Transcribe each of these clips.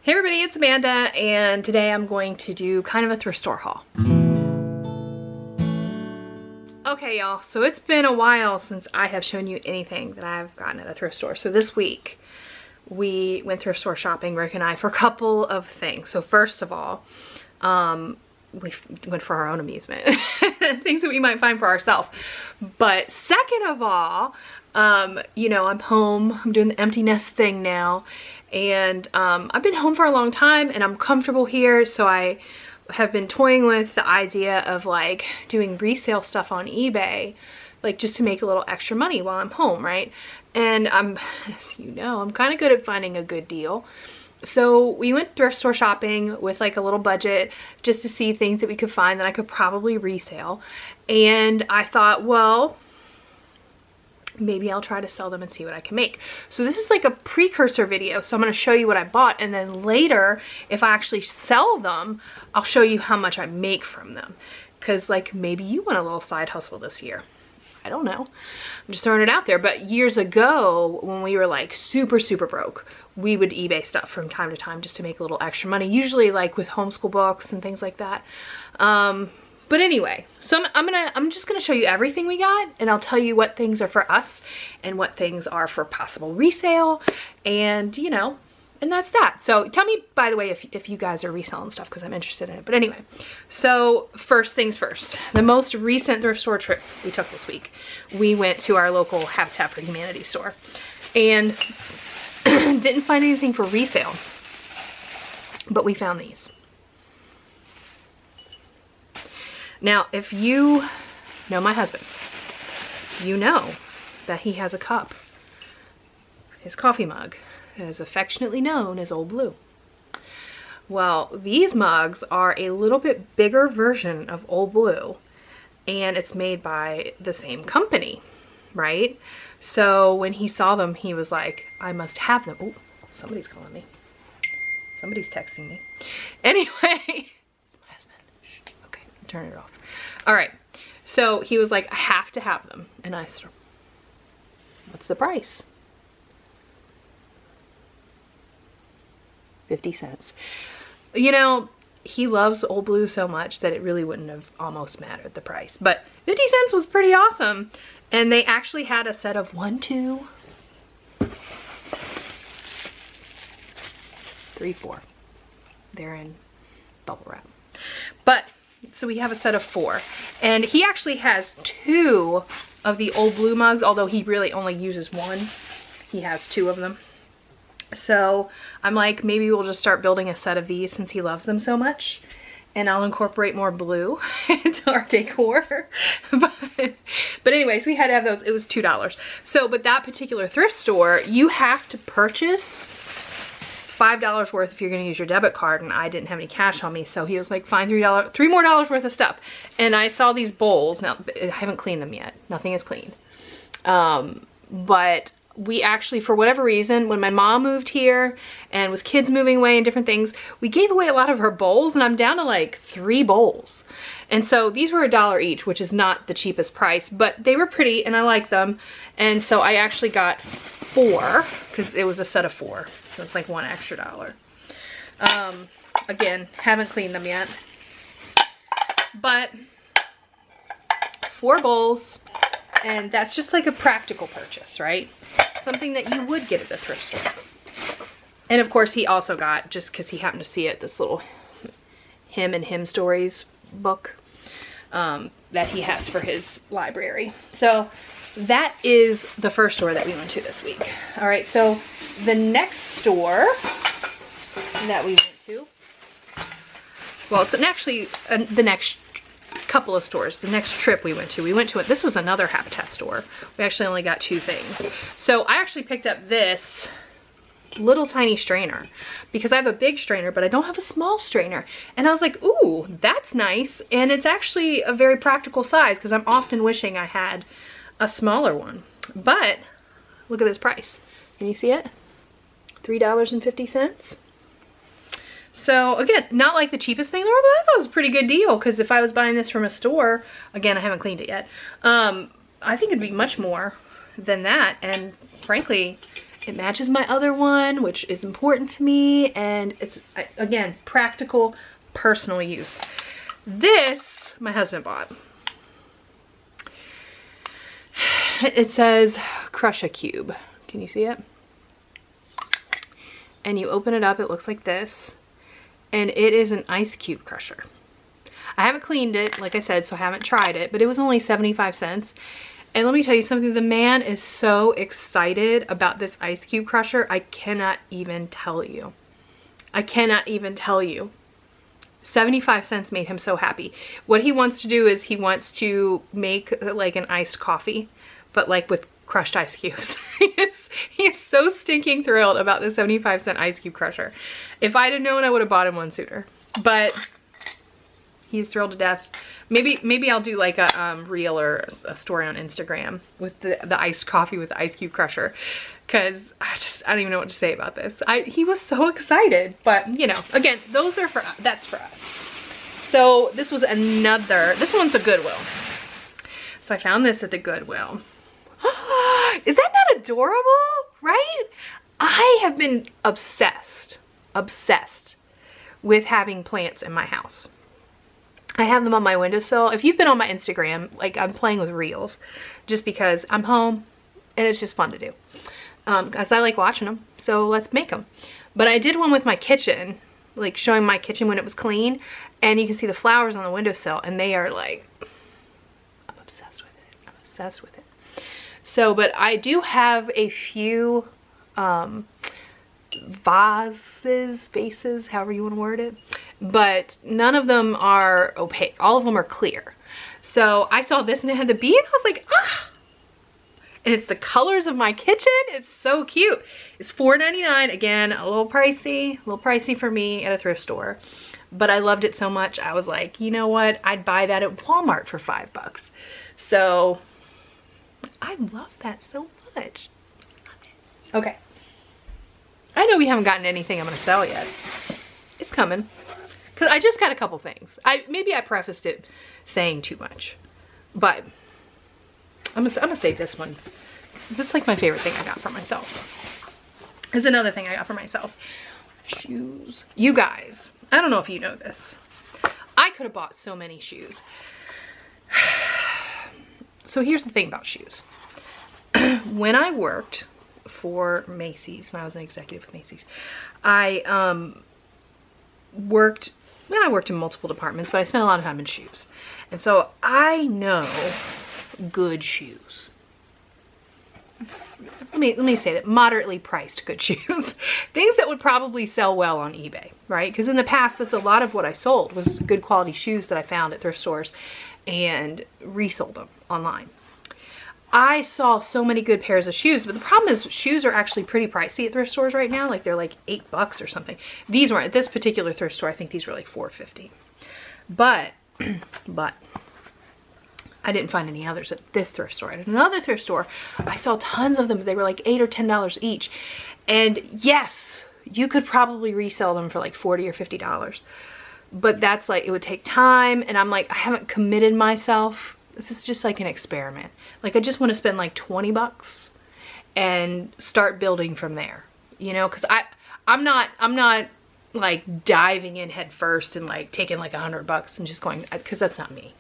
Hey everybody, it's Amanda, and today I'm going to do kind of a thrift store haul. Okay y'all, so it's been a while since I have shown you anything that I've gotten at a thrift store. So this week, we went thrift store shopping, Rick and I, for a couple of things. So first of all, we went for our own amusement. Things that we might find for ourselves. But second of all, you know, I'm home, I'm doing the empty nest thing now. And I've been home for a long time and I'm comfortable here, so I have been toying with the idea of like doing resale stuff on eBay, like just to make a little extra money while I'm home, right? And as you know, I'm kind of good at finding a good deal. So we went thrift store shopping with like a little budget just to see things that we could find that I could probably resale. And I thought, well, maybe I'll try to sell them and see what I can make. So this is like a precursor video. So I'm going to show you what I bought, and then later, if I actually sell them, I'll show you how much I make from them. Because like maybe you want a little side hustle this year. I don't know. I'm just throwing it out there. But years ago, when we were like super broke, we would eBay stuff from time to time just to make a little extra money. Usually like with homeschool books and things like that. But anyway, so I'm just gonna show you everything we got, and I'll tell you what things are for us and what things are for possible resale, and you know, and that's that. So tell me, by the way, if you guys are reselling stuff, because I'm interested in it. But anyway, so first things first, the most recent thrift store trip we took this week, we went to our local Habitat for Humanity store, and didn't find anything for resale, but we found these. Now, if you know my husband, you know that he has a cup. His coffee mug is affectionately known as Old Blue. Well, these mugs are a little bit bigger version of Old Blue, and it's made by the same company, right? So when he saw them, he was like, I must have them. Oh, somebody's calling me. Somebody's texting me. Anyway. Turn it off. All right, so he was like, I have to have them. And I said, what's the price? 50 cents. You know, he loves Old Blue so much that it really wouldn't have almost mattered the price. But 50 cents was pretty awesome. And they actually had a set of 1, 2, 3, 4. They're in bubble wrap. But so we have a set of 4, and he actually has 2 of the Old Blue mugs, although he really only uses 1. He has 2 of them. So I'm like, maybe we'll just start building a set of these since he loves them so much, and I'll incorporate more blue into our decor. But anyways, we had to have those. It was $2. So, but that particular thrift store, you have to purchase $5 worth if you're going to use your debit card, and I didn't have any cash on me, so he was like, fine, $3 more worth of stuff. And I saw these bowls. Now I haven't cleaned them yet, nothing is clean, but we actually, for whatever reason, when my mom moved here and with kids moving away and different things, we gave away a lot of her bowls, and I'm down to like 3 bowls. And so these were $1 each, which is not the cheapest price, but they were pretty and I like them. And so I actually got 4 because it was a set of 4, so it's like $1 extra. Again, haven't cleaned them yet, but 4 bowls, and that's just like a practical purchase, right? Something that you would get at the thrift store. And of course he also got, just because he happened to see it, this little Him and Him Stories book that he has for his library. So that is the first store that we went to this week. All right, so the next store that we went to, well, it's actually the next couple of stores. The next trip we went to it. This was another Habitat store. We actually only got 2 things. So I actually picked up this little tiny strainer because I have a big strainer, but I don't have a small strainer. And I was like, ooh, that's nice. And it's actually a very practical size because I'm often wishing I had a smaller one. But look at this price. Can you see it? $3.50. So again, not like the cheapest thing in the world, but I thought it was a pretty good deal, because if I was buying this from a store, again, I haven't cleaned it yet, I think it'd be much more than that. And frankly, It matches my other one, which is important to me, and it's, again, practical, personal use. This, my husband bought. It says crush a cube. Can you see it? And you open it up, it looks like this, and it is an ice cube crusher. I haven't cleaned it, like I said, so I haven't tried it, but it was only 75 cents. And let me tell you something, the man is so excited about this ice cube crusher, I cannot even tell you. I cannot even tell you. 75 cents made him so happy. What he wants to do is he wants to make like an iced coffee, but like with crushed ice cubes. he is so stinking thrilled about the 75-cent ice cube crusher. If I'd have known, I would have bought him one sooner. But he's thrilled to death. Maybe I'll do like a reel or a story on Instagram with the iced coffee with the ice cube crusher, because I don't even know what to say about this. He was so excited, but you know, again, those are for us. That's for us. So this was another. This one's a Goodwill. So I found this at the Goodwill. Is that not adorable? Right? I have been obsessed with having plants in my house. I have them on my windowsill. If you've been on my Instagram, like I'm playing with reels just because I'm home and it's just fun to do. Because I like watching them, so let's make them. But I did one with my kitchen, like showing my kitchen when it was clean, and you can see the flowers on the windowsill, and they are like, I'm obsessed with it. I'm obsessed with it. So, but I do have a few vases, however you want to word it, but none of them are opaque. All of them are clear. So I saw this and it had the bee and I was like, ah! And it's the colors of my kitchen. It's so cute. It's $4.99. Again, a little pricey for me at a thrift store. But I loved it so much. I was like, you know what? I'd buy that at Walmart for $5. So I love that so much. Okay. I know we haven't gotten anything I'm going to sell yet. It's coming. Because I just got a couple things. Maybe I prefaced it saying too much. But I'm gonna save this one. That's like my favorite thing I got for myself. There's another thing I got for myself. Shoes. You guys, I don't know if you know this. I could have bought so many shoes. So here's the thing about shoes. When I worked for Macy's, when I was an executive with Macy's, I worked in multiple departments, but I spent a lot of time in shoes. And so I know good shoes. Let me say that, moderately priced good shoes. Things that would probably sell well on eBay, right? Because in the past, that's a lot of what I sold was good quality shoes that I found at thrift stores and resold them online. I saw so many good pairs of shoes, but the problem is shoes are actually pretty pricey at thrift stores right now. Like they're like $8 or something. These weren't at this particular thrift store. I think these were like $4.50. But I didn't find any others at this thrift store. At another thrift store, I saw tons of them, but they were like $8 or $10 each. And yes, you could probably resell them for like $40 or $50. But that's like, it would take time. And I'm like, I haven't committed myself. This is just like an experiment. Like I just want to spend like $20 and start building from there. You know, because I'm not like diving in head first and like taking like $100 and just going, because that's not me.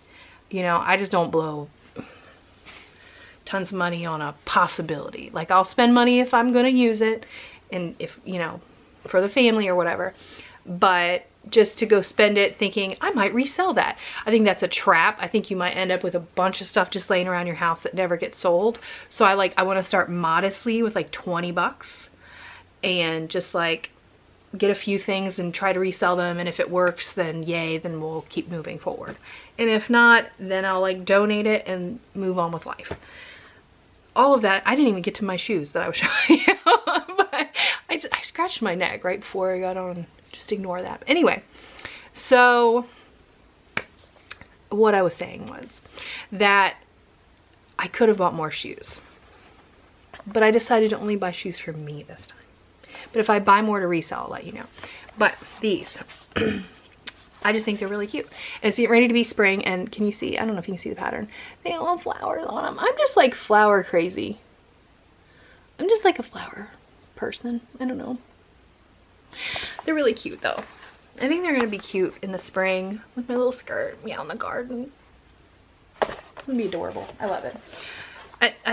You know, I just don't blow tons of money on a possibility. Like I'll spend money if I'm going to use it and if, you know, for the family or whatever. But just to go spend it thinking I might resell that. I think that's a trap. I think you might end up with a bunch of stuff just laying around your house that never gets sold. So I want to start modestly with like $20 and just like get a few things and try to resell them, and if it works, then yay, then we'll keep moving forward. And if not, then I'll like donate it and move on with life. All of that, I didn't even get to my shoes that I was showing you. But I scratched my neck right before I got on. Just ignore that. Anyway, so what I was saying was that I could have bought more shoes, but I decided to only buy shoes for me this time. But if I buy more to resell, I'll let you know. But these, I just think they're really cute. And it's ready to be spring. And can you see? I don't know if you can see the pattern. They have little flowers on them. I'm just like flower crazy. I'm just like a flower person. I don't know. They're really cute though. I think they're gonna be cute in the spring with my little skirt, me out in the garden. It's gonna be adorable. I love it.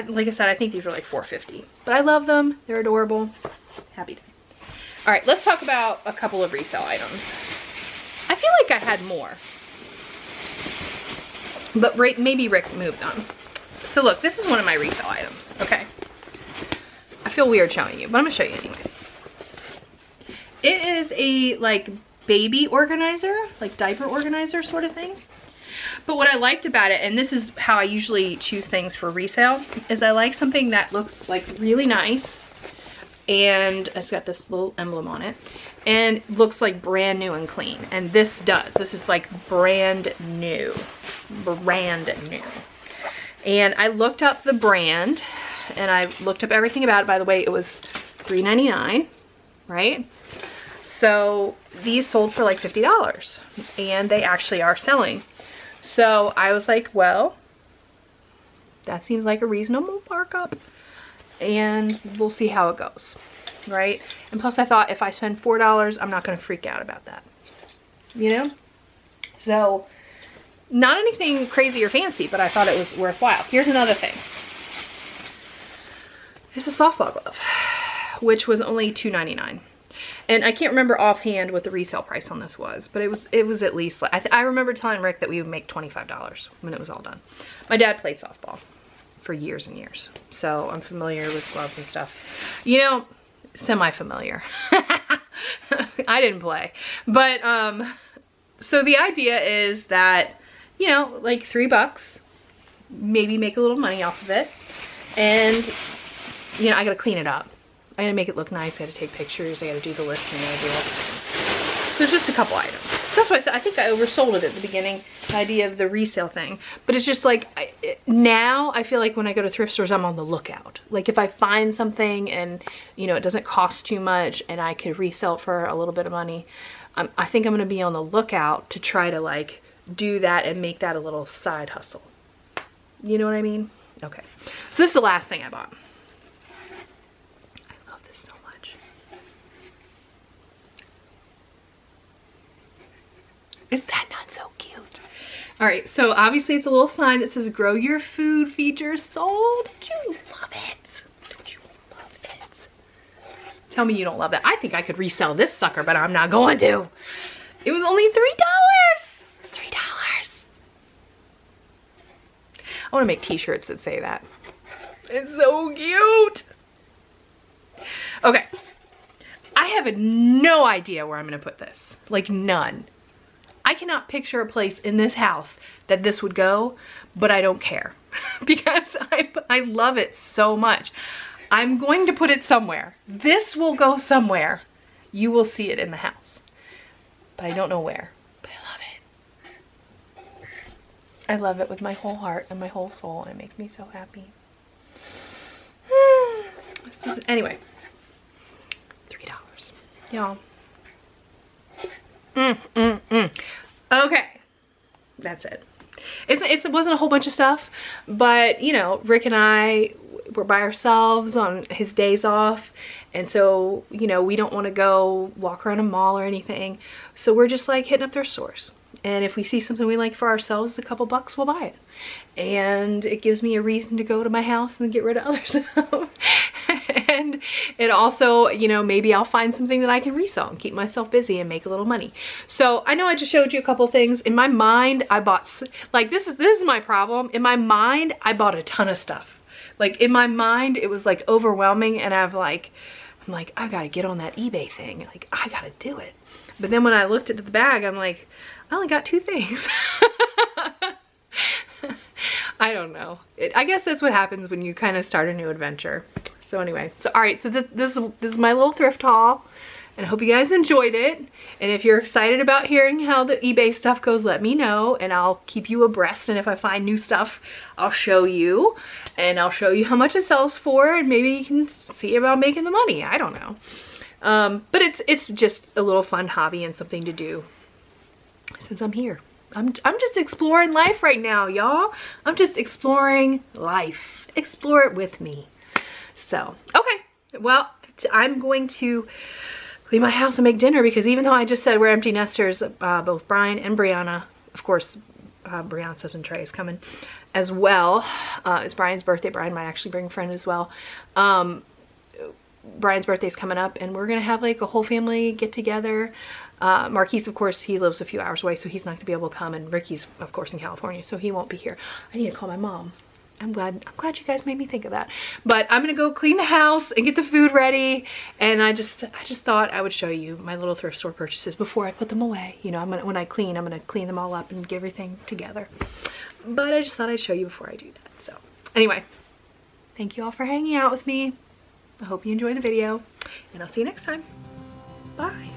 Like I said, I think these are like $4.50, but I love them. They're adorable. Happy day. All right, let's talk about a couple of resale items. I feel like I had more, but maybe Rick moved them. So look, this is one of my resale items, okay? I feel weird showing you, but I'm gonna show you anyway. It is a like baby organizer, like diaper organizer sort of thing. But what I liked about it, and this is how I usually choose things for resale, is I like something that looks like really nice, and it's got this little emblem on it, and looks like brand new and clean. And this does. This is like brand new. Brand new. And I looked up the brand, and I looked up everything about it. By the way, it was $3.99, right? So these sold for like $50, and they actually are selling. So I was like, well, that seems like a reasonable markup, and we'll see how it goes, right? And plus I thought if I spend $4, I'm not gonna freak out about that, you know? So not anything crazy or fancy, but I thought it was worthwhile. Here's another thing. It's a softball glove, which was only $2.99. And I can't remember offhand what the resale price on this was, but it was at least, I remember telling Rick that we would make $25 when it was all done. My dad played softball for years and years, so I'm familiar with gloves and stuff. You know, semi-familiar. I didn't play. But, so the idea is that, you know, like $3, maybe make a little money off of it. And, you know, I gotta clean it up. I gotta make it look nice, I gotta take pictures, I gotta do the listing, I gotta do all the things. So there's just a couple items. That's why I said, I think I oversold it at the beginning, the idea of the resale thing. But it's just like, now I feel like when I go to thrift stores, I'm on the lookout. Like if I find something and, you know, it doesn't cost too much and I could resell it for a little bit of money, I think I'm gonna be on the lookout to try to like do that and make that a little side hustle. You know what I mean? Okay. So this is the last thing I bought. Is that not so cute? All right, so obviously it's a little sign that says grow your food features sold. Don't you love it? Don't you love it? Tell me you don't love that. I think I could resell this sucker, but I'm not going to. It was only $3. It was $3. I want to make t-shirts that say that. It's so cute. Okay. I have no idea where I'm going to put this. Like none. I cannot picture a place in this house that this would go, but I don't care because I love it so much. I'm going to put it somewhere. This will go somewhere. You will see it in the house, but I don't know where, but I love it. I love it with my whole heart and my whole soul, and it makes me so happy. Anyway, $3, y'all. Okay, that's it. It wasn't a whole bunch of stuff, but you know, Rick and I were by ourselves on his days off, and so you know, we don't want to go walk around a mall or anything, so we're just like hitting up thrift stores, and if we see something we like for ourselves, a couple bucks, we'll buy it, and it gives me a reason to go to my house and get rid of other stuff. And it also, you know, maybe I'll find something that I can resell and keep myself busy and make a little money. So I know I just showed you a couple things. In my mind, I bought, like this is my problem. In my mind, I bought a ton of stuff. Like in my mind, it was like overwhelming, and I'm like, I gotta get on that eBay thing. Like I gotta do it. But then when I looked at the bag, I'm like, I only got 2 things. I don't know. I guess that's what happens when you kind of start a new adventure. So anyway, so all right, so this is my little thrift haul, and I hope you guys enjoyed it. And if you're excited about hearing how the eBay stuff goes, let me know, and I'll keep you abreast. And if I find new stuff, I'll show you, and I'll show you how much it sells for, and maybe you can see about making the money. I don't know. But it's just a little fun hobby and something to do since I'm here. I'm just exploring life right now, y'all. I'm just exploring life. Explore it with me. So, okay. Well, I'm going to clean my house and make dinner, because even though I just said we're empty nesters, both Brian and Brianna, of course, Brianna's husband Trey is coming as well. It's Brian's birthday. Brian might actually bring a friend as well. Brian's birthday's coming up, and we're gonna have like a whole family get together. Marquise, of course, he lives a few hours away, so he's not gonna be able to come, and Ricky's, of course, in California, so he won't be here. I need to call my mom. I'm glad you guys made me think of that. But I'm gonna go clean the house and get the food ready, and I just thought I would show you my little thrift store purchases before I put them away. You know, when I clean, I'm gonna clean them all up and get everything together. But I just thought I'd show you before I do that. So anyway, thank you all for hanging out with me. I hope you enjoyed the video, and I'll see you next time. Bye.